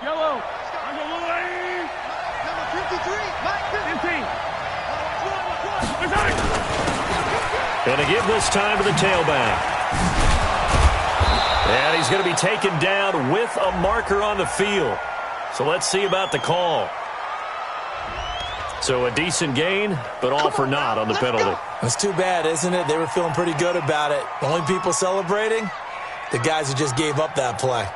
Yellow. Number 53. Mike 15. Going to give this time to the tailback. And he's going to be taken down with a marker on the field. So let's see about the call. So a decent gain, but all for naught on the penalty. That's too bad, isn't it? They were feeling pretty good about it. The only people celebrating, the guys who just gave up that play.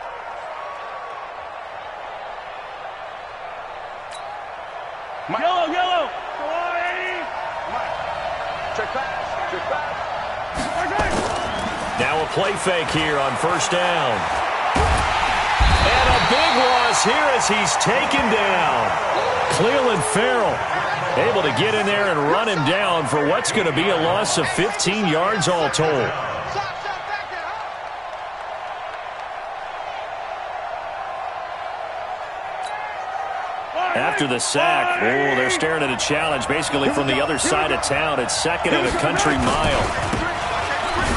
Yellow. Check pass. Now a play fake here on first down. And a big loss here as he's taken down. Cleveland Farrell able to get in there and run him down for what's going to be a loss of 15 yards all told. After the sack, they're staring at a challenge basically from the other side of town. It's second and a country mile.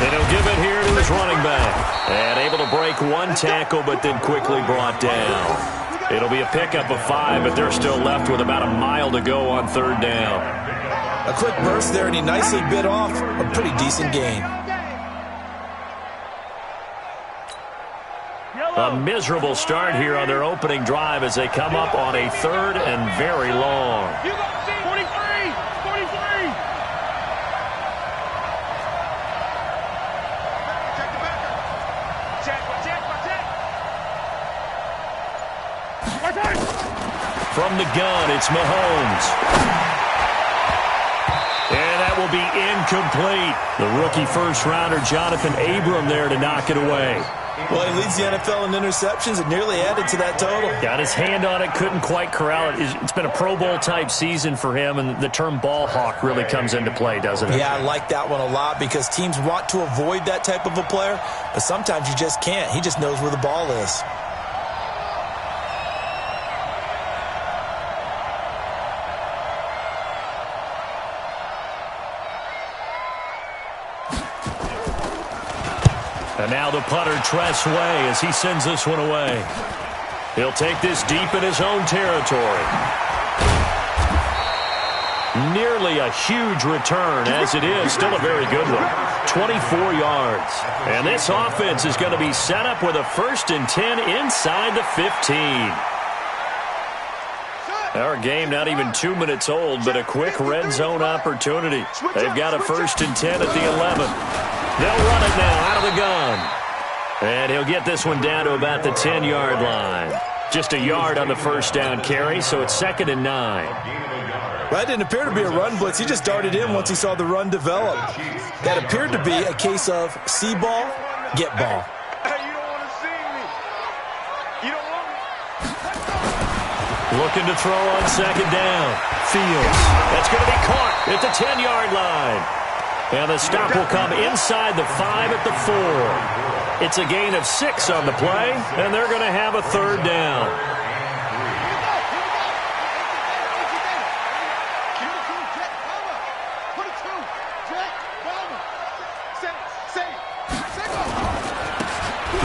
And he'll give it here to his running back. And able to break one tackle, but then quickly brought down. It'll be a pickup of 5, but they're still left with about a mile to go on third down. A quick burst there, and he nicely bit off a pretty decent gain. A miserable start here on their opening drive as they come up on a third and very long. 43. From the gun, it's Mahomes. And that will be incomplete. The rookie first-rounder, Jonathan Abram, there to knock it away. Well, he leads the NFL in interceptions and nearly added to that total. Got his hand on it, couldn't quite corral it. It's been a Pro Bowl-type season for him, and the term ball hawk really comes into play, doesn't it? Yeah, I like that one a lot because teams want to avoid that type of a player, but sometimes you just can't. He just knows where the ball is. And now the punter, Tress Way, as he sends this one away. He'll take this deep in his own territory. Nearly a huge return, as it is. Still a very good one. 24 yards. And this offense is going to be set up with a 1st and 10 inside the 15. Our game not even 2 minutes old, but a quick red zone opportunity. They've got a 1st and 10 at the 11. They'll run it now out of the gun. And he'll get this one down to about the 10-yard line. Just a yard on the first down carry, so it's 2nd and 9. That didn't appear to be a run blitz. He just darted in once he saw the run develop. That appeared to be a case of see ball, get ball. Hey, you don't want to see me. You don't want me. Looking to throw on 2nd down. Fields. That's going to be caught at the 10-yard line. And the stop will come inside the 5 at the 4. It's a gain of 6 on the play, and they're going to have a 3rd down.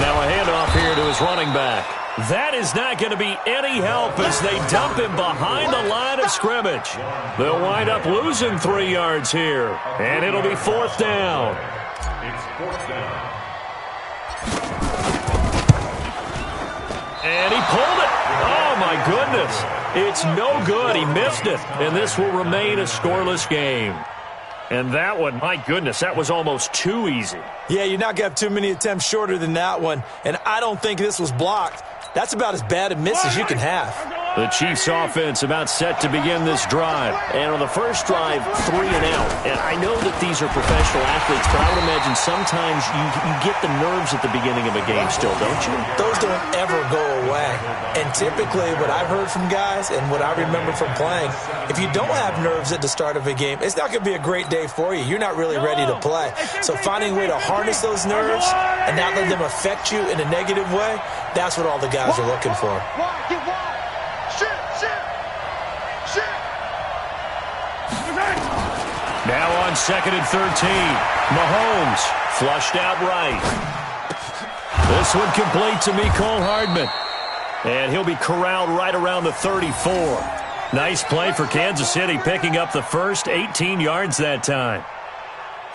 Now a handoff here to his running back. That is not going to be any help as they dump him behind the line of scrimmage. They'll wind up losing 3 yards here, and it'll be 4th down. It's 4th down. And he pulled it. Oh, my goodness. It's no good. He missed it, and this will remain a scoreless game. And that one, my goodness, that was almost too easy. Yeah, you're not going to have too many attempts shorter than that one, and I don't think this was blocked. That's about as bad a miss as you can have. The Chiefs offense about set to begin this drive. And on the first drive, 3 and out. And I know that these are professional athletes, but I would imagine sometimes you get the nerves at the beginning of a game still, don't you? Those don't ever go away. And typically what I've heard from guys and what I remember from playing, if you don't have nerves at the start of a game, it's not going to be a great day for you. You're not really ready to play. So finding a way to harness those nerves and not let them affect you in a negative way, that's what all the guys are looking for. Now on 2nd and 13. Mahomes flushed out right. This one complete to Mecole Hardman. And he'll be corralled right around the 34. Nice play for Kansas City, picking up the first 18 yards that time.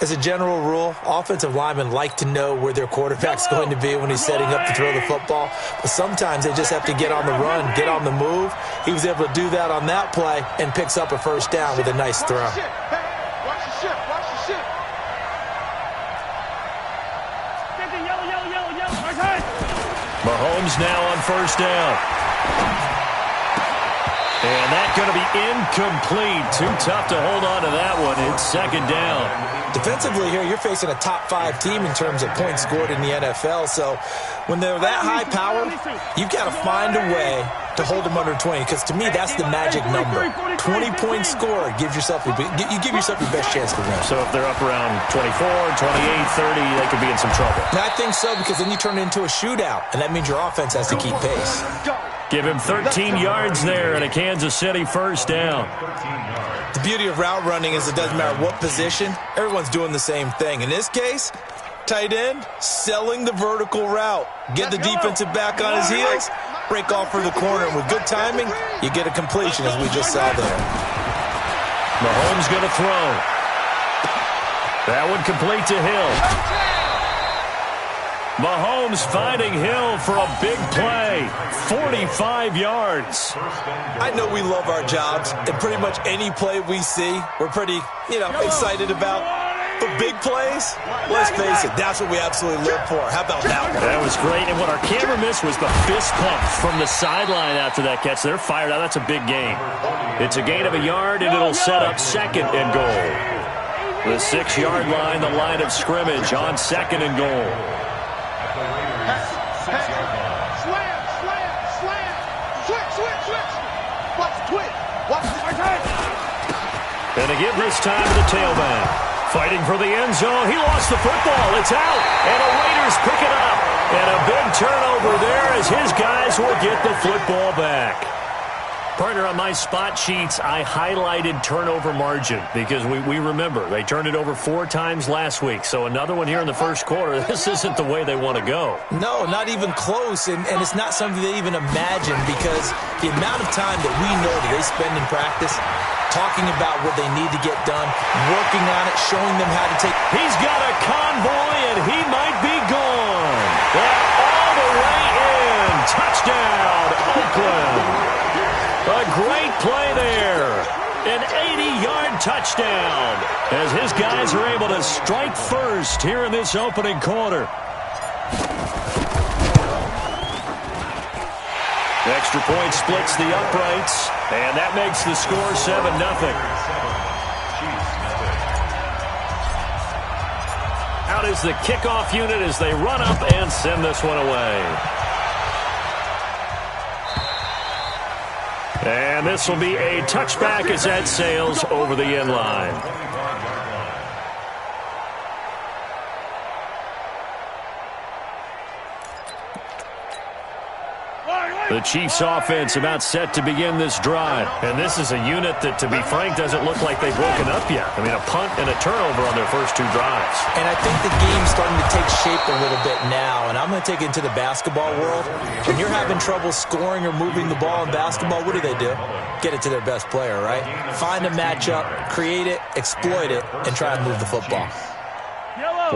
As a general rule, offensive linemen like to know where their quarterback's going to be when he's setting up to throw the football. But sometimes they just have to get on the run, get on the move. He was able to do that on that play and picks up a first down with a nice throw. Watch the ship. Watch the ship. Mahomes now on first down. And that's going to be incomplete. Too tough to hold on to that one. It's second down. Defensively here, you're facing a top-5 team in terms of points scored in the NFL. So when they're that high power, you've got to find a way to hold them under 20. Because to me, that's the magic number. 20 points scored gives yourself you give yourself your best chance to win. So if they're up around 24, 28, 30, they could be in some trouble. And I think so, because then you turn it into a shootout, and that means your offense has to keep pace. Give him 13 yards there and a Kansas City first down. The beauty of route running is it doesn't matter what position, everyone's doing the same thing. In this case, tight end, selling the vertical route. Get the defensive back on his heels, break off for the corner. And with good timing, you get a completion, as we just saw there. Mahomes going to throw. That one complete to Hill. Mahomes finding Hill for a big play. 45 yards. I know we love our jobs, and pretty much any play we see, we're pretty, excited about. But big plays, let's face it, that's what we absolutely live for. How about that one? That was great, and what our camera missed was the fist pump from the sideline after that catch. They're fired out. That's a big gain. It's a gain of a yard, and it'll set up second and goal. The 6-yard line, the line of scrimmage on second and goal. And they give this time to the tailback. Fighting for the end zone. He lost the football. It's out. And the Raiders pick it up. And a big turnover there as his guys will get the football back. Partner, on my spot sheets, I highlighted turnover margin because we remember they turned it over 4 times last week. So another one here in the first quarter. This isn't the way they want to go. No, not even close. And it's not something they even imagine, because the amount of time that we know that they spend in practice talking about what they need to get done, working on it, showing them how to take. He's got a convoy, and he might be gone. And all the way in. Touchdown, Oakland. A great play there. An 80-yard touchdown as his guys are able to strike first here in this opening quarter. Extra point splits the uprights, and that makes the score 7-0. Out is the kickoff unit as they run up and send this one away. And this will be a touchback as that sails over the end line. The Chiefs offense about set to begin this drive. And this is a unit that, to be frank, doesn't look like they've broken up yet. I mean, a punt and a turnover on their first 2 drives. And I think the game's starting to take shape a little bit now. And I'm going to take it into the basketball world. When you're having trouble scoring or moving the ball in basketball, what do? Get it to their best player, right? Find a matchup, create it, exploit it, and try and move the football.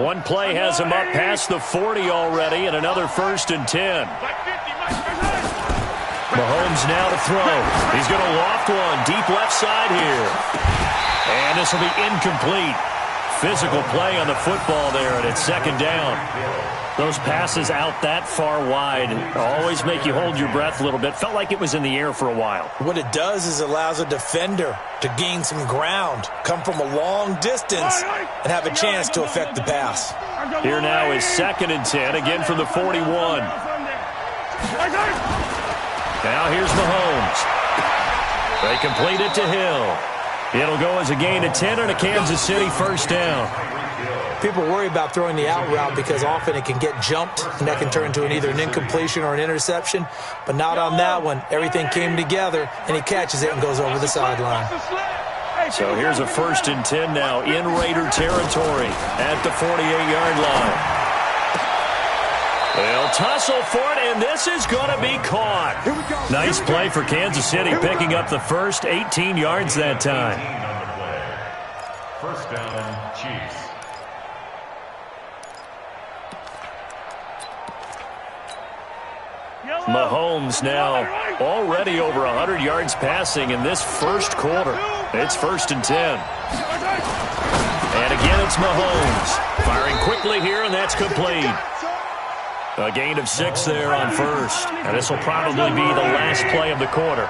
One play has him up past the 40 already, and another 1st and 10. Mahomes now to throw. He's going to loft one deep left side here. And this will be incomplete. Physical play on the football there, and it's second down. Those passes out that far wide always make you hold your breath a little bit. Felt like it was in the air for a while. What it does is allows a defender to gain some ground, come from a long distance, and have a chance to affect the pass. Here now is 2nd and 10, again from the 41. Now here's Mahomes. They complete it to Hill. It'll go as a gain of 10 and a Kansas City first down. People worry about throwing the out route because often it can get jumped, and that can turn into either an incompletion or an interception. But not on that one. Everything came together, and he catches it and goes over the sideline. So here's a 1st and 10 now in Raider territory at the 48-yard line. They'll tussle for it, and this is going to be caught. Nice play for Kansas City, picking up the first 18 yards that time. First down, Chiefs. Mahomes now already over 100 yards passing in this first quarter. It's 1st and 10. And again, it's Mahomes. Firing quickly here, and that's complete. A gain of 6 there on first. And this will probably be the last play of the quarter.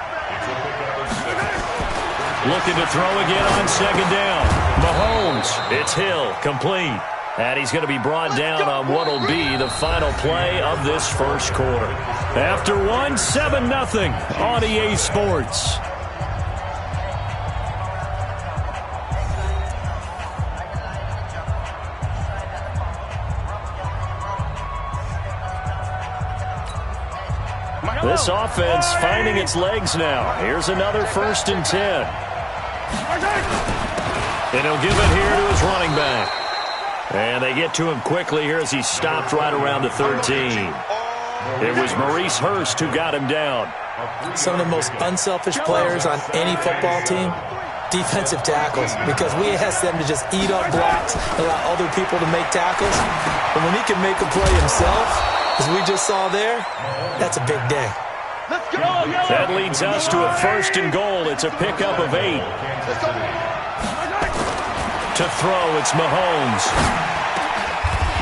Looking to throw again on 2nd down. Mahomes, it's Hill, complete. And he's going to be brought down on what will be the final play of this first quarter. After 7-0 on EA Sports. This offense finding its legs now. Here's another 1st and 10. And he'll give it here to his running back. And they get to him quickly here as he stopped right around the 13. It was Maurice Hurst who got him down. Some of the most unselfish players on any football team, defensive tackles, because we ask them to just eat up blocks, allow other people to make tackles. But when he can make a play himself, as we just saw there, that's a big day. That leads us to a 1st and goal. It's a pickup of 8. To throw, it's Mahomes.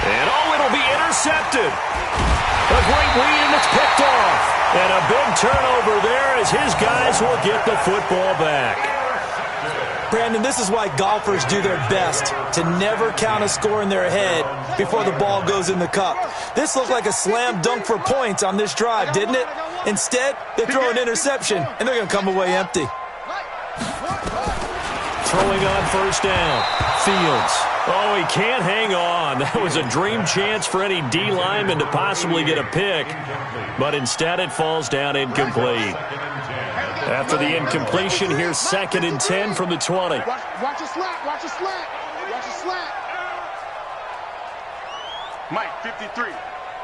And, it'll be intercepted. A great read, and it's picked off. And a big turnover there as his guys will get the football back. Brandon, this is why golfers do their best to never count a score in their head before the ball goes in the cup. This looked like a slam dunk for points on this drive, didn't it? Instead, they throw an interception, and they're going to come away empty. Throwing on 1st down. Fields. Oh, he can't hang on. That was a dream chance for any D lineman to possibly get a pick. But instead it falls down incomplete. After the incompletion, here's 2nd and 10 from the 20. Watch a slant. Watch a slant. Watch a slant. Mike, 53.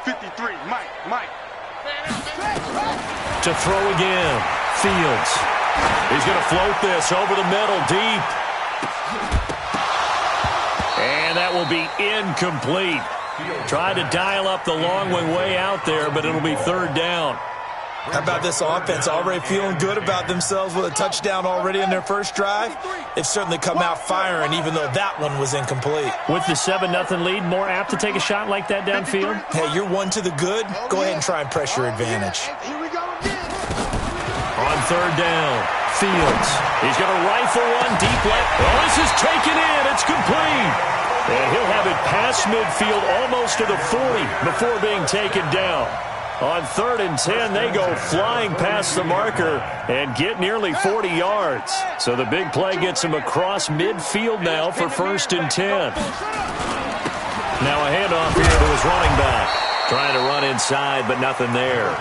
53. Mike. To throw again. Fields. He's going to float this over the middle, deep. And that will be incomplete. Tried to dial up the long one way out there, but it'll be 3rd down. How about this offense already feeling good about themselves with a touchdown already in their first drive? They've certainly come out firing, even though that one was incomplete. With the 7-0 lead, more apt to take a shot like that downfield? Hey, you're 1 to the good. Go ahead and try and press your advantage. Here we go again. On 3rd down, Fields. He's going to rifle one deep left. Oh, this is taken in. It's complete. And he'll have it past midfield almost to the 40 before being taken down. On 3rd and 10, they go flying past the marker and get nearly 40 yards. So the big play gets him across midfield now for 1st and 10. Now a handoff here to his running back. Trying to run inside, but nothing there.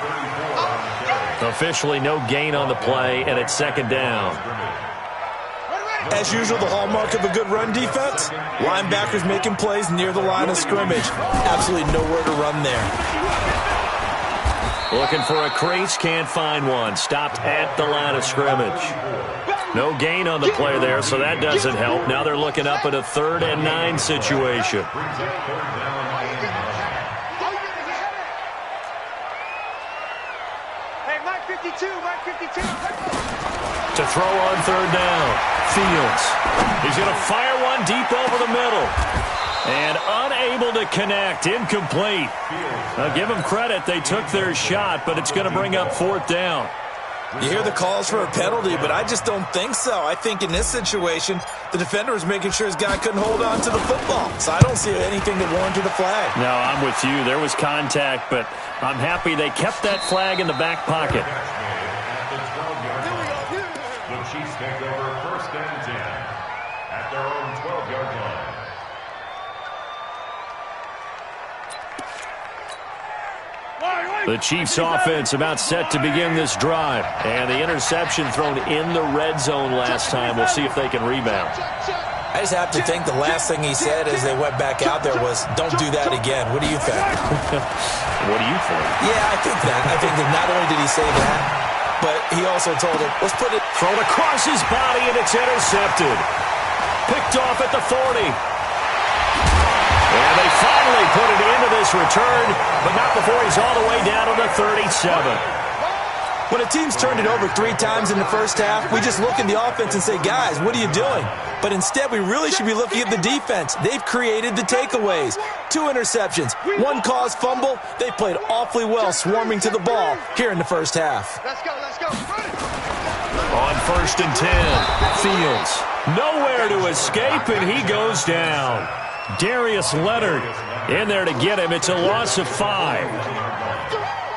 Officially no gain on the play, and it's 2nd down. As usual, the hallmark of a good run defense, linebackers making plays near the line of scrimmage. Absolutely nowhere to run there. Looking for a crease, can't find one. Stopped at the line of scrimmage. No gain on the play there, so that doesn't help. Now they're looking up at a 3rd and 9 situation. Hey, Mike 52, Mike 52. To throw on 3rd down, Fields. He's going to fire one deep over the middle. And unable to connect, incomplete. Now give them credit, they took their shot, but it's going to bring up 4th down. You hear the calls for a penalty, but I just don't think so. I think in this situation, the defender was making sure his guy couldn't hold on to the football. So I don't see anything that warranted a flag. No, I'm with you. There was contact, but I'm happy they kept that flag in the back pocket. The Chiefs take over 1st and 10 at their own 12-yard line. The Chiefs offense about set to begin this drive. And the interception thrown in the red zone last time. We'll see if they can rebound. I just have to think the last thing he said as they went back out there was, don't do that again. What do you think? What do you think? Yeah, I think that. I think that not only did he say that, but he also told him, let's put it. Thrown across his body, and it's intercepted. Picked off at the 40. And they finally put it into this return, but not before he's all the way down to the 37. When a team's turned it over 3 times in the first half, we just look at the offense and say, guys, what are you doing? But instead, we really should be looking at the defense. They've created the takeaways. 2 interceptions, 1 caused fumble. They played awfully well swarming to the ball here in the first half. Let's go, let's go. On 1st and 10, Fields. Nowhere to escape, and he goes down. Darius Leonard in there to get him. It's a loss of 5.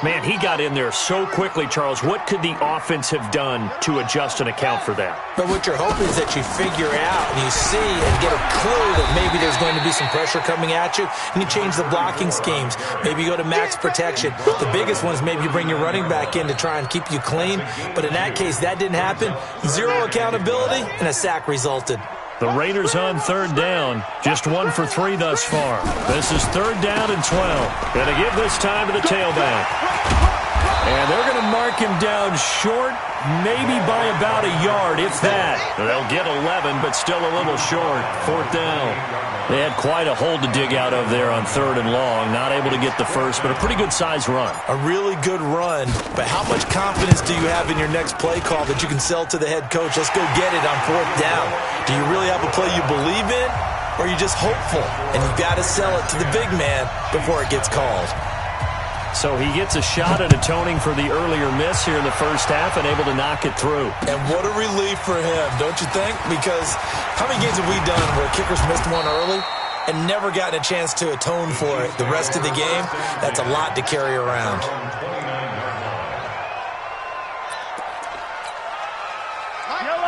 Man, he got in there so quickly, Charles. What could the offense have done to adjust and account for that? But what you're hoping is that you figure out and you see and get a clue that maybe there's going to be some pressure coming at you, and you change the blocking schemes. Maybe you go to max protection. The biggest one is maybe you bring your running back in to try and keep you clean. But in that case, that didn't happen. 0 accountability, and a sack resulted. The Raiders on 3rd down. Just 1 for 3 thus far. This is 3rd down and 12. Going to give this time to the tailback. And they're going to mark him down short, maybe by about a yard, if that. They'll get 11, but still a little short. 4th down. They had quite a hole to dig out of there on 3rd and long. Not able to get the first, but a pretty good-sized run. A really good run, but how much confidence do you have in your next play call that you can sell to the head coach? Let's go get it on 4th down. Do you really have a play you believe in, or are you just hopeful? And you've got to sell it to the big man before it gets called. So he gets a shot at atoning for the earlier miss here in the first half and able to knock it through. And what a relief for him, don't you think? Because how many games have we done where kickers missed one early and never gotten a chance to atone for it the rest of the game? That's a lot to carry around.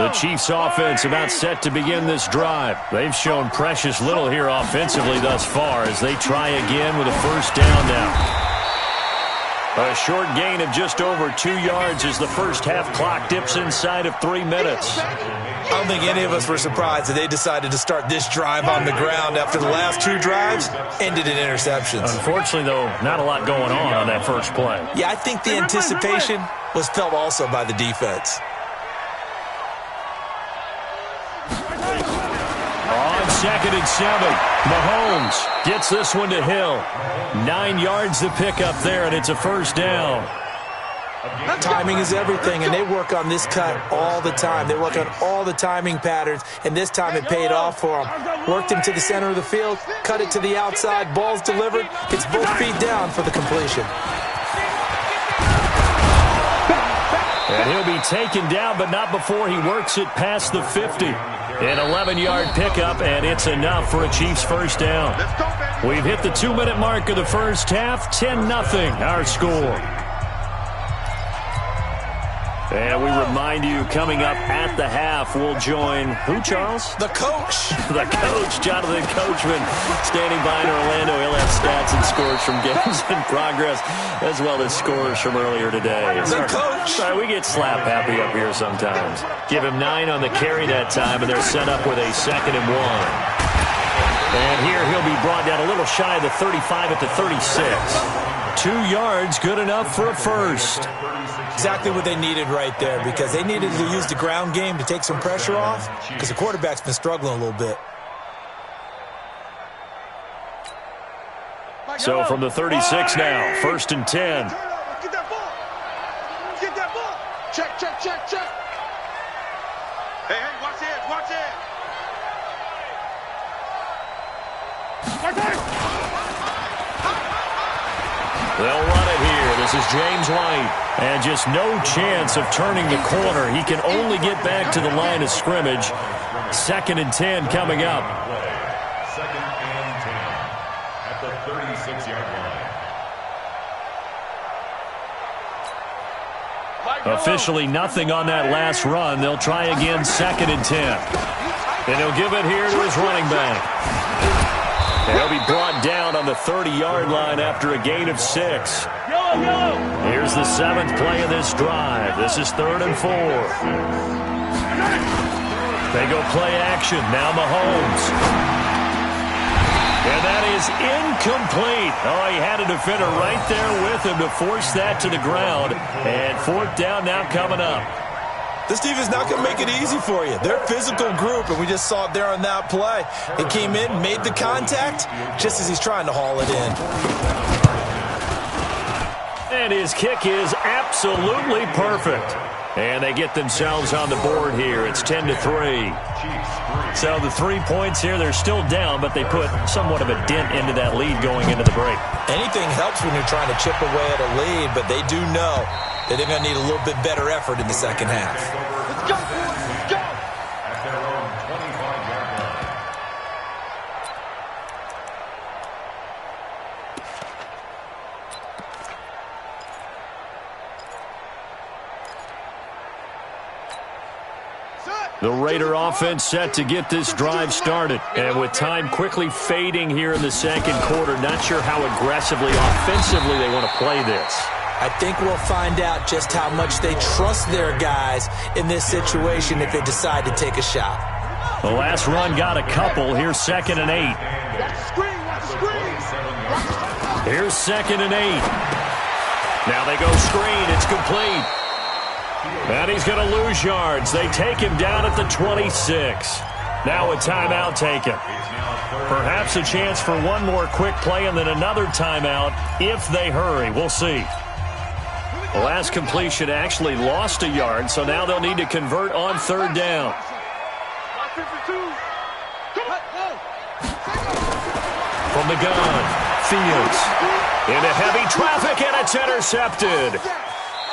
The Chiefs' offense about set to begin this drive. They've shown precious little here offensively thus far as they try again with a 1st down now. A short gain of just over 2 yards as the first half clock dips inside of 3 minutes. I don't think any of us were surprised that they decided to start this drive on the ground after the last 2 drives ended in interceptions. Unfortunately, though, not a lot going on that first play. Yeah, I think the anticipation was felt also by the defense. On 2nd and 7, Mahomes gets this one to Hill. 9 yards to pick up there, and it's a 1st down. Timing is everything, and they work on this cut all the time. They work on all the timing patterns, and this time it paid off for them. Worked him to the center of the field, cut it to the outside, ball's delivered, gets both feet down for the completion. And he'll be taken down, but not before he works it past the 50. An 11-yard pickup, and it's enough for a Chiefs 1st down. We've hit the 2-minute mark of the first half. 10-0 our score. And we remind you, coming up at the half, we'll join who, Charles? The coach. The coach, Jonathan Coachman, standing by in Orlando. He'll have stats and scores from games in progress, as well as scores from earlier today. The coach. Sorry, we get slap happy up here sometimes. Give him 9 on the carry that time, and they're set up with a 2nd and 1. And here he'll be brought down a little shy of the 35 at the 36. 2 yards, good enough for a first. Exactly what they needed right there, because they needed to use the ground game to take some pressure off, because the quarterback's been struggling a little bit. So from the 36 now, 1st and 10. Get that ball. Get that ball. Check, check, check, check. Hey, hey, watch it, watch it. They'll run it here. This is James White. And just no chance of turning the corner. He can only get back to the line of scrimmage. 2nd and 10 coming up. 2nd and 10 at the 36-yard line. Officially nothing on that last run. They'll try again 2nd and 10. And he'll give it here to his running back. And he'll be brought down on the 30-yard line after a gain of 6. Here's the 7th play of this drive. This is 3rd and 4. They go play action. Now Mahomes. And that is incomplete. Oh, he had a defender right there with him to force that to the ground. And fourth down now coming up. This defense not going to make it easy for you. They're a physical group, and we just saw it there on that play. He came in, made the contact, just as he's trying to haul it in. And his kick is absolutely perfect. And they get themselves on the board here. It's 10-3. So the 3 points here, they're still down, but they put somewhat of a dent into that lead going into the break. Anything helps when you're trying to chip away at a lead, but they do know that they're going to need a little bit better effort in the second half. Let's go, boys. Let's go. At their own 25-yard line. The Raider offense set to get this drive started. And with time quickly fading here in the second quarter, not sure how aggressively, offensively they want to play this. I think we'll find out just how much they trust their guys in this situation if they decide to take a shot. The last run got a couple. Here's 2nd and 8. Watch the screen. Watch the screen. Here's 2nd and 8. Now they go screen. It's complete. And he's going to lose yards. They take him down at the 26. Now a timeout taken. Perhaps a chance for one more quick play and then another timeout if they hurry. We'll see. The last completion actually lost a yard, so now they'll need to convert on 3rd down. From the gun, Fields. Into heavy traffic, and it's intercepted.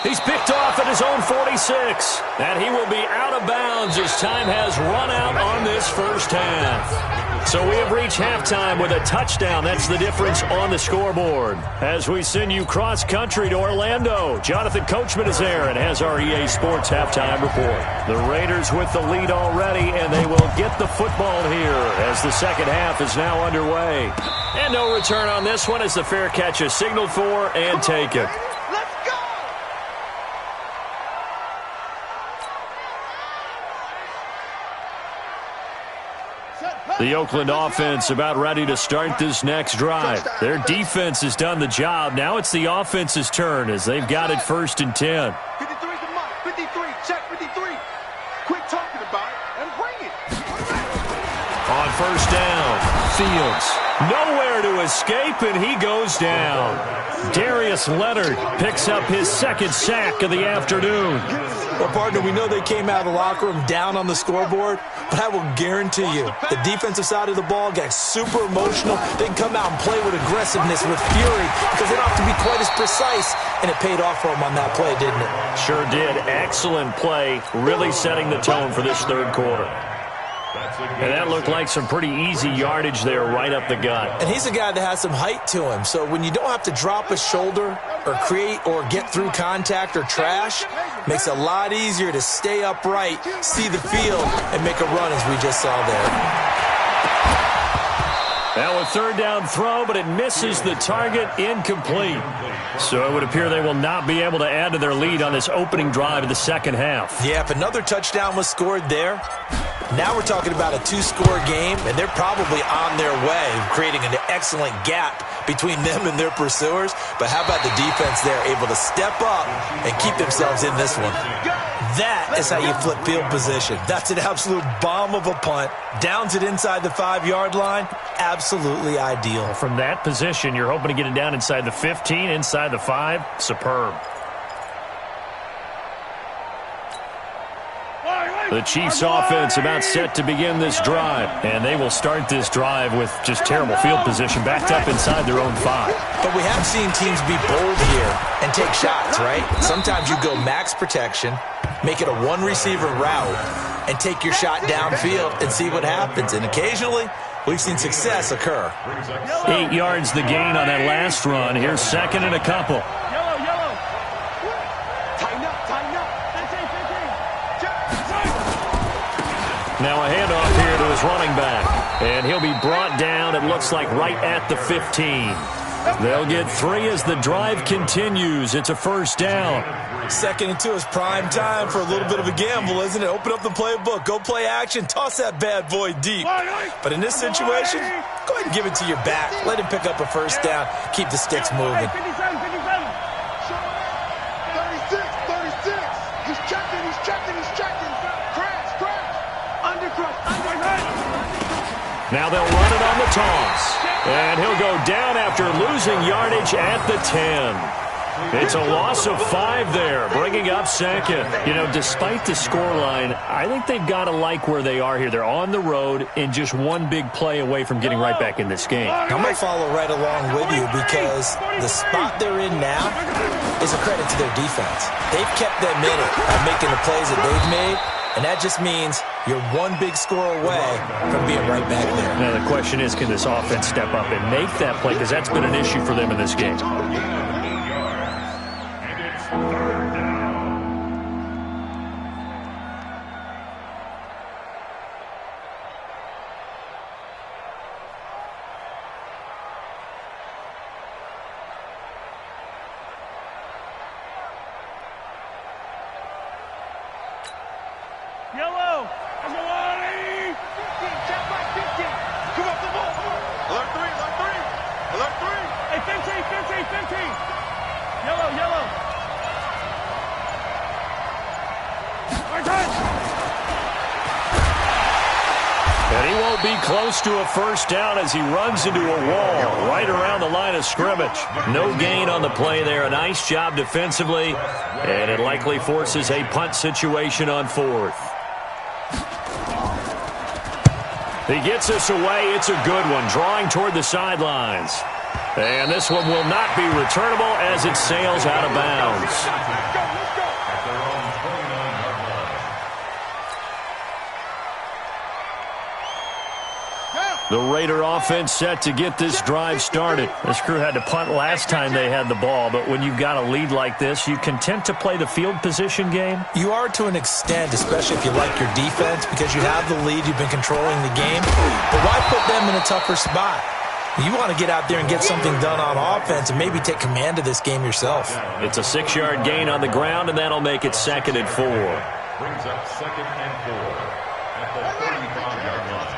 He's picked off at his own 46, and he will be out of bounds as time has run out on this first half. So we have reached halftime with a touchdown. That's the difference on the scoreboard. As we send you cross-country to Orlando, Jonathan Coachman is there and has our EA Sports halftime report. The Raiders with the lead already, and they will get the football here as the second half is now underway. And no return on this one as the fair catch is signaled for and taken. The Oakland offense about ready to start this next drive. Their defense has done the job. Now it's the offense's turn as they've got it 1st and 10. 53's the mark. 53. Check 53. Quit talking about it and bring it. On 1st down, Fields. Nowhere to escape, and he goes down. Darius Leonard picks up his 2nd sack of the afternoon. Well, partner, we know they came out of the locker room down on the scoreboard, but I will guarantee you the defensive side of the ball got super emotional. They can come out and play with aggressiveness, with fury, because they don't have to be quite as precise, and it paid off for them on that play, didn't it? Sure did. Excellent play, really setting the tone for this 3rd quarter. And that looked like some pretty easy yardage there right up the gut. And he's a guy that has some height to him, so when you don't have to drop a shoulder or create or get through contact or trash, makes it a lot easier to stay upright, see the field, and make a run as we just saw there. Now a 3rd down throw, but it misses the target, incomplete. So it would appear they will not be able to add to their lead on this opening drive of the second half. Yeah, if another touchdown was scored there, now we're talking about a 2-score game, and they're probably on their way, creating an excellent gap between them and their pursuers. But how about the defense there, able to step up and keep themselves in this one? That is how you flip field position. That's an absolute bomb of a punt. Downs it inside the 5-yard line. Absolutely ideal. From that position, you're hoping to get it down inside the 15, inside the 5. Superb. The Chiefs offense about set to begin this drive, and they will start this drive with just terrible field position backed up inside their own 5. But we have seen teams be bold here and take shots, right? Sometimes you go max protection, make it a 1-receiver route, and take your shot downfield and see what happens. And occasionally, we've seen success occur. 8 yards the gain on that last run. Here's 2nd and a couple. Now a handoff here to his running back. And he'll be brought down, it looks like, right at the 15. They'll get 3 as the drive continues. It's a first down. 2nd and 2 is prime time for a little bit of a gamble, isn't it? Open up the playbook, go play action, toss that bad boy deep. But in this situation, go ahead and give it to your back. Let him pick up a first down. Keep the sticks moving. 36. He's checking. Crash. Now they'll run it on the toss. And he'll go down after losing yardage at the 10. It's a loss of 5 there, bringing up 2nd. You know, despite the scoreline, I think they've got to like where they are here. They're on the road and just one big play away from getting right back in this game. I'm going to follow right along with you because the spot they're in now is a credit to their defense. They've kept them in it by making the plays that they've made, and that just means you're one big score away from being right back there. Now the question is, can this offense step up and make that play? Because that's been an issue for them in this game. Yellow. Come on. 15. Check by 15. Come on. Alert 3. Alert 3. Hey, 15. Yellow. Our time. And he won't be close to a first down as he runs into a wall right around the line of scrimmage. No gain on the play there. A nice job defensively, and it likely forces a punt situation on 4th. He gets this away. It's a good one, drawing toward the sidelines. And this one will not be returnable as it sails out of bounds. The Raider offense set to get this drive started. This crew had to punt last time they had the ball, but when you've got a lead like this, you content to play the field position game? You are to an extent, especially if you like your defense, because you have the lead, you've been controlling the game. But why put them in a tougher spot? You want to get out there and get something done on offense and maybe take command of this game yourself. It's a 6-yard gain on the ground, and that'll make it 2nd and 4. Brings up 2nd and 4 at the 35-yard line.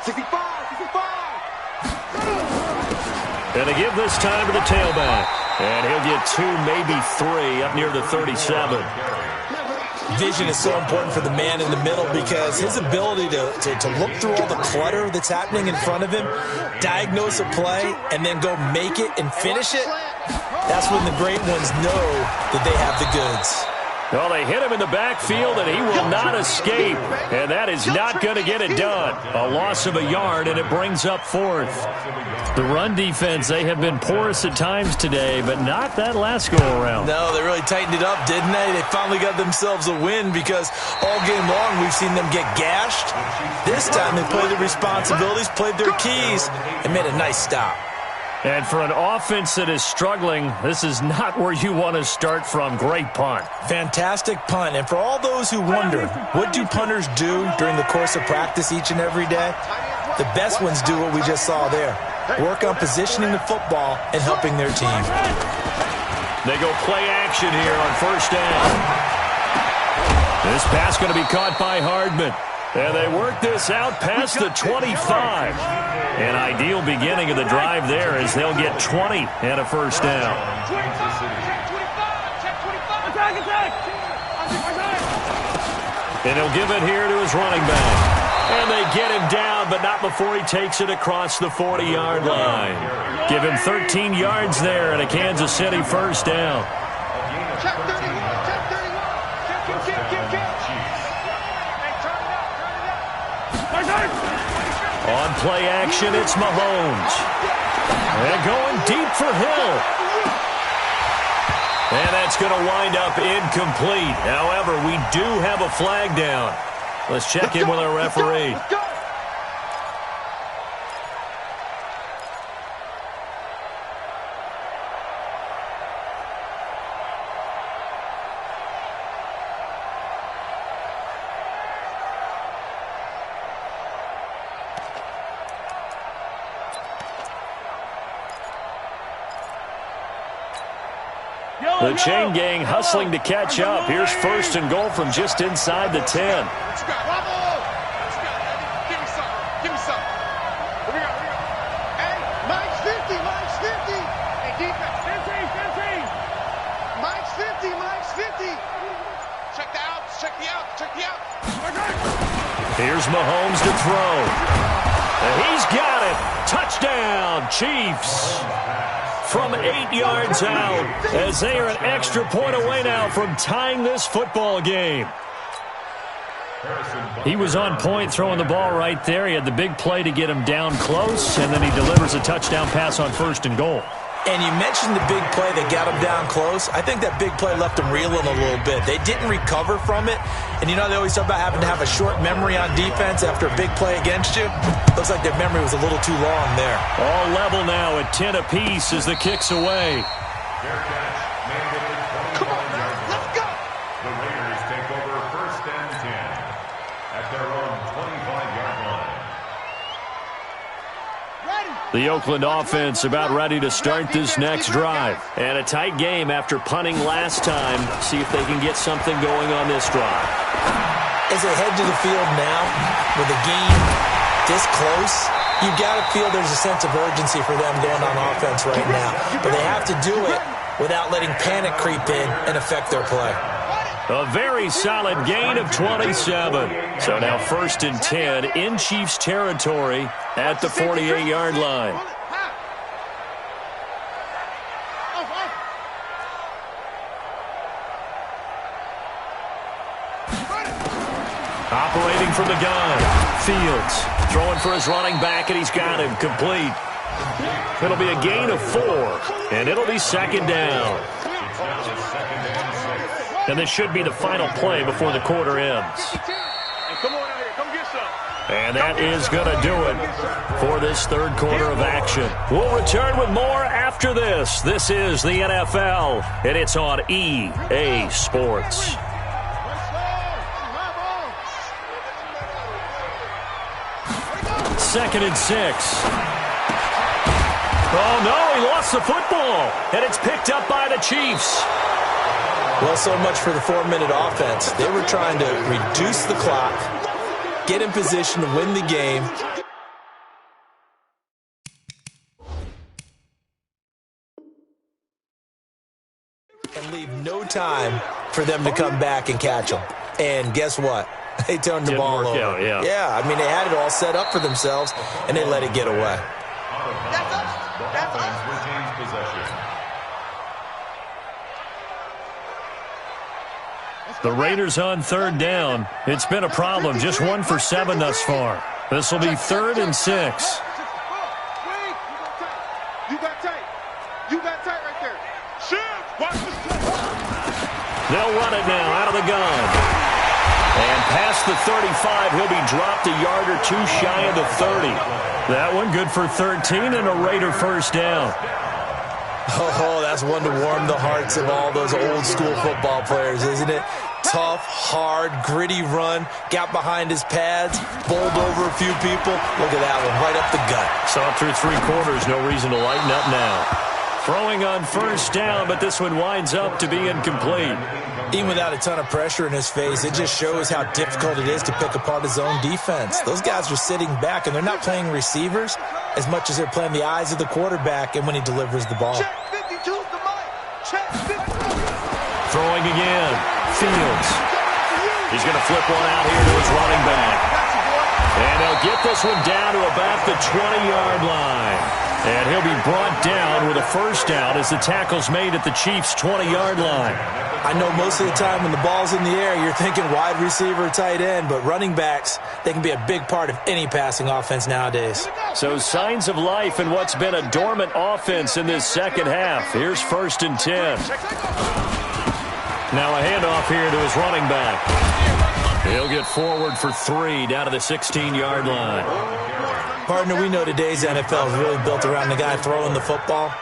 65. And they give this time to the tailback. And he'll get 2, maybe 3 up near the 37. Vision is so important for the man in the middle because his ability to look through all the clutter that's happening in front of him, diagnose a play, and then go make it and finish it, that's when the great ones know that they have the goods. Well, they hit him in the backfield, and he will not escape. And that is not going to get it done. A loss of a yard, and it brings up 4th. The run defense, they have been porous at times today, but not that last go-around. No, they really tightened it up, didn't they? They finally got themselves a win because all game long we've seen them get gashed. This time they played their responsibilities, played their keys, and made a nice stop. And for an offense that is struggling, this is not where you want to start from. Great punt. Fantastic punt. And for all those who wonder, what do punters do during the course of practice each and every day? The best ones do what we just saw there. Work on positioning the football and helping their team. They go play action here on first down. This pass going to be caught by Hardman. And they work this out past the 25. An ideal beginning of the drive there as they'll get 20 and a first down. And he'll give it here to his running back. And they get him down, but not before he takes it across the 40-yard line. Give him 13 yards there and a Kansas City first down. Check 31. On play action, it's Mahomes. And going deep for Hill. And that's going to wind up incomplete. However, we do have a flag down. Let's check in with our referee. The chain gang hustling to catch up. Here's first and goal from just inside the 10. Give me some. Here we go. Hey, Mike's 50. Hey, defense. 50. Mike's 50. Check the outs. Here's Mahomes to throw. And he's got it. Touchdown, Chiefs. From 8 yards out, as they are an extra point away now from tying this football game. He was on point throwing the ball right there. He had the big play to get him down close, and then he delivers a touchdown pass on first and goal. And you mentioned the big play that got him down close. I think that big play left him reeling a little bit. They didn't recover from it. And you know, they always talk about having to have a short memory on defense after a big play against you. Looks like their memory was a little too long there. All level now at 10 apiece as the kick's away. Come on, man. Let's go. The Raiders take over first and 10 at their own 25-yard line. The Oakland offense about ready to start this next drive. And a tight game after punting last time. See if they can get something going on this drive. As they head to the field now, with the game this close, you've got to feel there's a sense of urgency for them going on offense right now. But they have to do it without letting panic creep in and affect their play. A very solid gain of 27. So now first and 10 in Chiefs territory at the 48-yard line. Operating from the gun, Fields throwing for his running back, and he's got him complete. It'll be a gain of 4, and it'll be second down. And this should be the final play before the quarter ends. Come on out here. Come get some. And that is going to do it for this third quarter of action. We'll return with more after this. This is the NFL, and it's on EA Sports. Second and 6. Oh, no, he lost the football, and it's picked up by the Chiefs. Well, so much for the 4-minute offense. They were trying to reduce the clock, get in position to win the game. And leave no time for them to come back and catch them. And guess what? They turned the ball over. Out, yeah. Yeah, I mean, they had it all set up for themselves, and they let it get away. Offense retains possession. The Raiders on third down. It's been a problem. Just 1 for 7 thus far. This will be 3rd and 6. You got tight right there. Shift. Watch this. They'll run it now out of the gun. And past the 35, he'll be dropped a yard or two shy of the 30. That one good for 13 and a Raider first down. Oh, that's one to warm the hearts of all those old school football players, isn't it? Tough, hard, gritty run, got behind his pads, bowled over a few people. Look at that one, right up the gut. Saw it through 3 quarters, no reason to lighten up now. Throwing on first down, but this one winds up to be incomplete. Even without a ton of pressure in his face, it just shows how difficult it is to pick apart his own defense. Those guys are sitting back, and they're not playing receivers as much as they're playing the eyes of the quarterback and when he delivers the ball. Throwing again. Fields. He's going to flip one out here to his running back. And they'll get this one down to about the 20-yard line. And he'll be brought down with a first down as the tackle's made at the Chiefs' 20-yard line. I know most of the time when the ball's in the air, you're thinking wide receiver, tight end, but running backs, they can be a big part of any passing offense nowadays. So signs of life in what's been a dormant offense in this second half. Here's 1st and 10. Now a handoff here to his running back. He'll get forward for 3 down to the 16-yard line. Partner, we know today's NFL is really built around the guy throwing the football.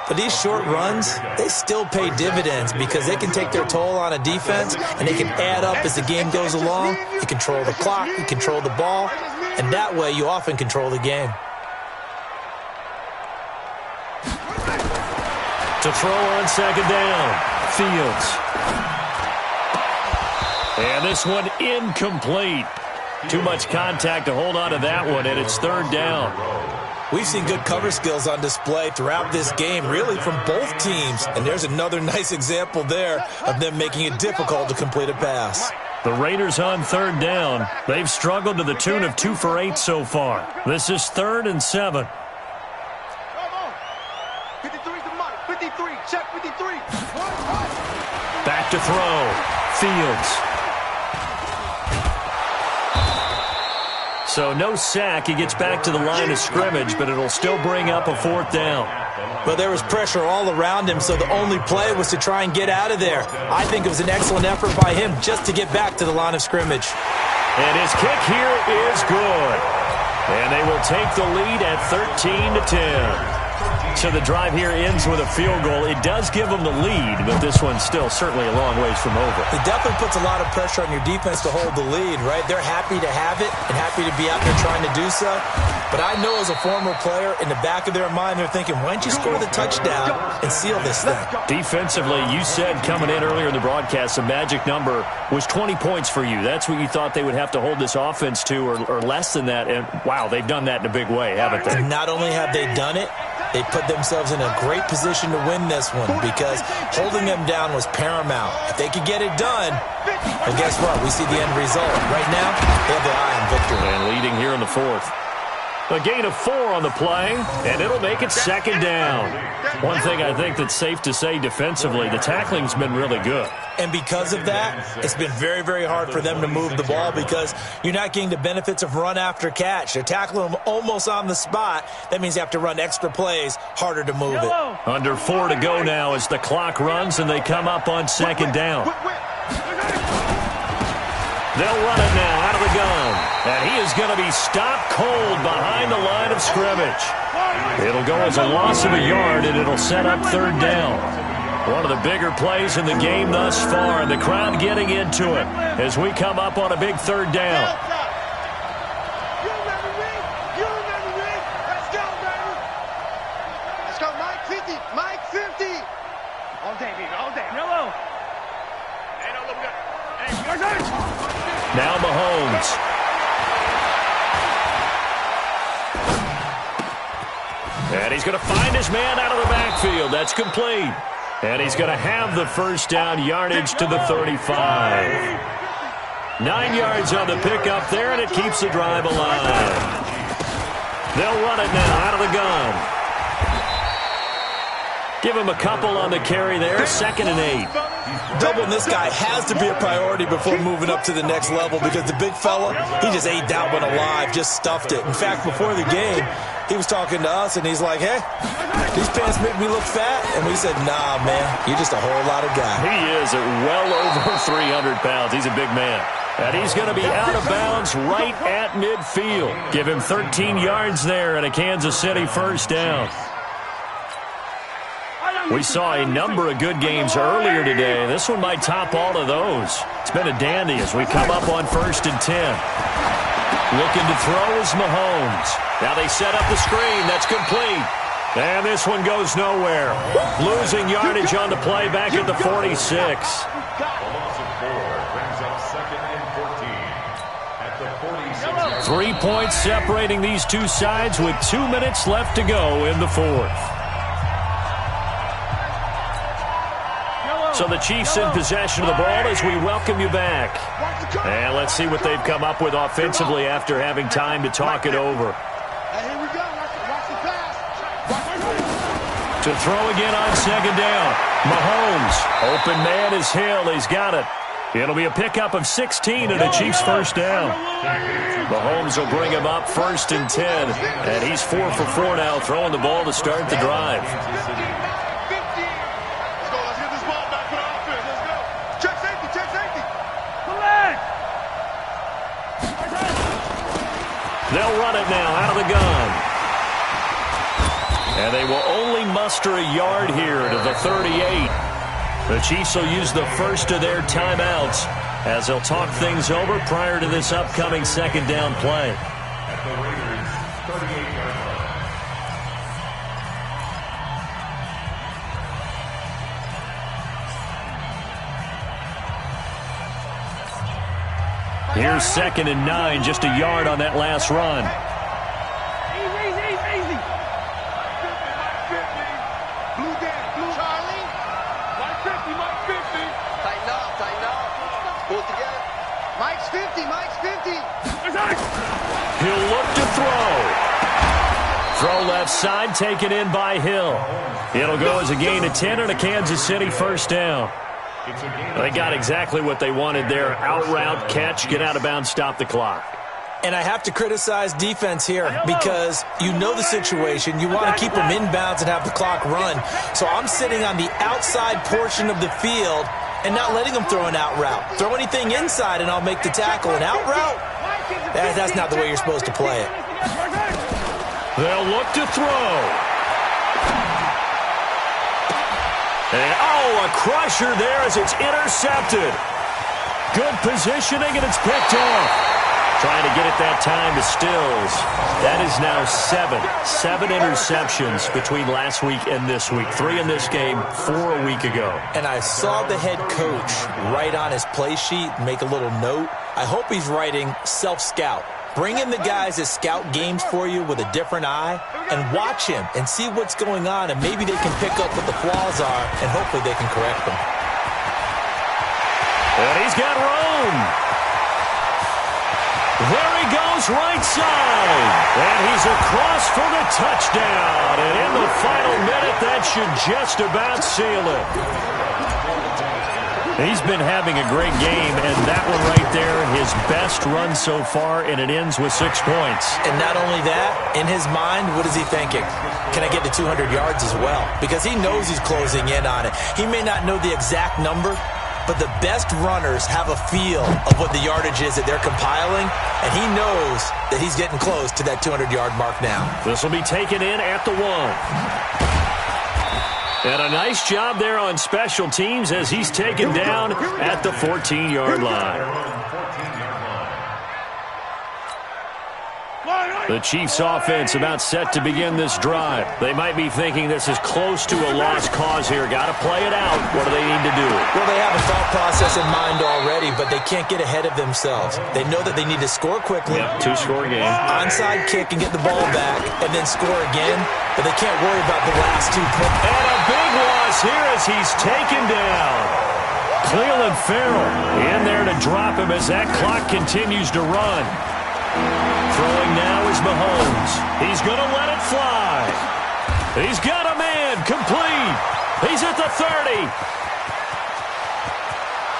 But these short runs, they still pay dividends because they can take their toll on a defense and they can add up as the game goes along. You control the clock, you control the ball, and that way you often control the game. To throw on second down, Fields. And this one incomplete. Too much contact to hold on to that one, and it's third down. We've seen good cover skills on display throughout this game, really from both teams. And there's another nice example there of them making it difficult to complete a pass. The Raiders on third down. They've struggled to the tune of 2 for 8 so far. This is 3rd and 7. 53 to Mike. 53. Check 53. Back to throw. Fields. So no sack. He gets back to the line of scrimmage, but it'll still bring up a 4th down. But there was pressure all around him, so the only play was to try and get out of there. I think it was an excellent effort by him just to get back to the line of scrimmage. And his kick here is good. And they will take the lead at 13-10. So the drive here ends with a field goal. It does give them the lead, but this one's still certainly a long ways from over. It definitely puts a lot of pressure on your defense to hold the lead, right? They're happy to have it and happy to be out there trying to do so. But I know as a former player, in the back of their mind, they're thinking, why don't you score the touchdown and seal this thing? Defensively, you said coming in earlier in the broadcast, the magic number was 20 points for you. That's what you thought they would have to hold this offense to, or less than that. And, wow, they've done that in a big way, haven't they? Not only have they done it, they put themselves in a great position to win this one because holding them down was paramount. If they could get it done, well, guess what? We see the end result. Right now, they have their eye on victory. And leading here in the 4th. A gain of 4 on the play, and it'll make it 2nd down. One thing I think that's safe to say defensively, the tackling's been really good. And because of that, it's been very, very hard for them to move the ball because you're not getting the benefits of run after catch. They're tackling them almost on the spot. That means you have to run extra plays, harder to move it. Under 4 to go now as the clock runs and they come up on 2nd down. They'll run it now out of the gun. And he is going to be stopped cold behind the line of scrimmage. It'll go as a loss of a yard, and it'll set up 3rd down. One of the bigger plays in the game thus far, and the crowd getting into it as we come up on a big 3rd down. Let's go, baby. Let's go, Mike 50. Mike 50. All day, baby, all day. Yellow. Hey, no, look good. Hey, your turn. Now Mahomes. And he's going to find his man out of the backfield. That's complete. And he's going to have the 1st down, yardage to the 35. 9 yards on the pickup there, and it keeps the drive alive. They'll run it now out of the gun. Give him a couple on the carry there. 2nd and 8. Doubling this guy has to be a priority before moving up to the next level because the big fella, he just ate that one alive, just stuffed it. In fact, before the game, he was talking to us, and he's like, hey, these pants make me look fat. And we said, nah, man, you're just a whole lot of guy. He is at well over 300 pounds. He's a big man. And he's going to be out of bounds right at midfield. Give him 13 yards there and a Kansas City 1st down. We saw a number of good games earlier today. This one might top all of those. It's been a dandy as we come up on 1st and 10. Looking to throw is Mahomes. Now they set up the screen. That's complete. And this one goes nowhere. Losing yardage on the play back at the 46. The loss of 4 brings up 2nd and 14 at the 46. 3 points separating these two sides with 2 minutes left to go in the 4th. So the Chiefs in possession of the ball as we welcome you back. And let's see what they've come up with offensively after having time to talk it over. Here we go. Watch the pass. To throw again on 2nd down. Mahomes. Open man is Hill. He's got it. It'll be a pickup of 16 and a Chiefs 1st down. Mahomes will bring him up 1st and 10. And he's 4 for 4 now, throwing the ball to start the drive. They'll run it now out of the gun. And they will only muster a yard here to the 38. The Chiefs will use the first of their timeouts as they'll talk things over prior to this upcoming 2nd down play. At the Raiders' 38-yard Here's 2nd and 9, just a yard on that last run. Easy. Blue down, blue. Charlie. Mike 50. Tighten up. Pull it together. Mike's 50. He'll look to throw. Throw left side, taken in by Hill. It'll go as a gain of 10 and a Kansas City first down. They got exactly what they wanted there. Out route, catch, get out of bounds, stop the clock. And I have to criticize defense here because you know the situation. You want to keep them inbounds and have the clock run. So I'm sitting on the outside portion of the field and not letting them throw an out route. Throw anything inside and I'll make the tackle. An out route? That's not the way you're supposed to play it. They'll look to throw. And, a crusher there as it's intercepted. Good positioning, and it's picked off. Trying to get it that time to Stills. That is now 7 interceptions between last week and this week. 3 in this game, 4 a week ago. And I saw the head coach write on his play sheet, make a little note. I hope he's writing self-scout. Bring in the guys that scout games for you with a different eye and watch him and see what's going on, and maybe they can pick up what the flaws are, and hopefully they can correct them. And he's got room. There he goes, right side. And he's across for the touchdown. And in the final minute, that should just about seal it. He's been having a great game, and that one right there, his best run so far, and it ends with 6 points. And not only that, in his mind, what is he thinking? Can I get to 200 yards as well? Because he knows he's closing in on it. He may not know the exact number, but the best runners have a feel of what the yardage is that they're compiling, and he knows that he's getting close to that 200-yard mark now. This will be taken in at the 1. And a nice job there on special teams as he's taken down at the 14-yard line. The Chiefs' offense about set to begin this drive. They might be thinking this is close to a lost cause here. Got to play it out. What do they need to do? Well, they have a thought process in mind already, but they can't get ahead of themselves. They know that they need to score quickly. Yep, 2-score game. Onside kick and get the ball back, and then score again. But they can't worry about the last 2 points. And a big loss here as he's taken down. Cleveland Farrell in there to drop him as that clock continues to run. Throwing now is Mahomes. He's going to let it fly. He's got a man complete. He's at the 30.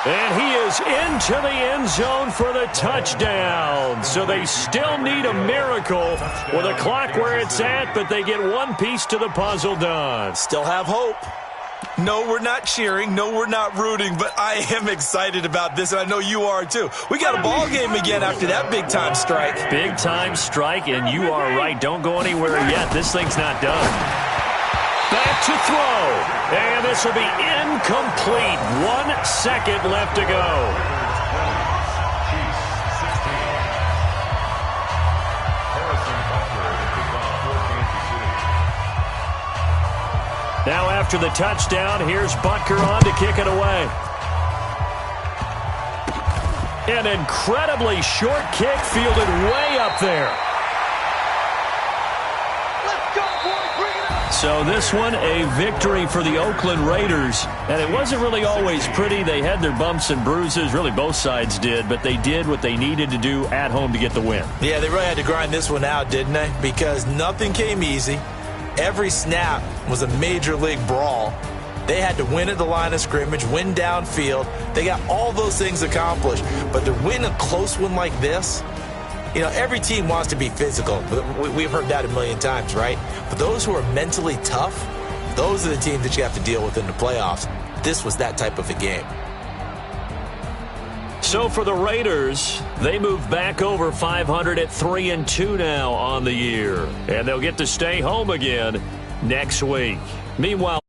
And he is into the end zone for the touchdown. So they still need a miracle with a clock where it's at, but they get one piece to the puzzle done. Still have hope. No, we're not cheering. No, we're not rooting, but I am excited about this, and I know you are too. We got a ball game again after that big-time strike. Big-time strike, and you are right. Don't go anywhere yet. This thing's not done. Back to throw, and this will be incomplete. 1 second left to go. Now after the touchdown, here's Butker on to kick it away. An incredibly short kick fielded way up there. Let's go, boys. Bring it up. So this one, a victory for the Oakland Raiders. And it wasn't really always pretty. They had their bumps and bruises. Really, both sides did. But they did what they needed to do at home to get the win. Yeah, they really had to grind this one out, didn't they? Because nothing came easy. Every snap was a major league brawl. They had to win at the line of scrimmage, win downfield. They got all those things accomplished. But to win a close one like this, you know, every team wants to be physical. We've heard that a million times, right? But those who are mentally tough, those are the teams that you have to deal with in the playoffs. This was that type of a game. So for the Raiders, they move back over 500 at 3-2 now on the year. And they'll get to stay home again next week. Meanwhile,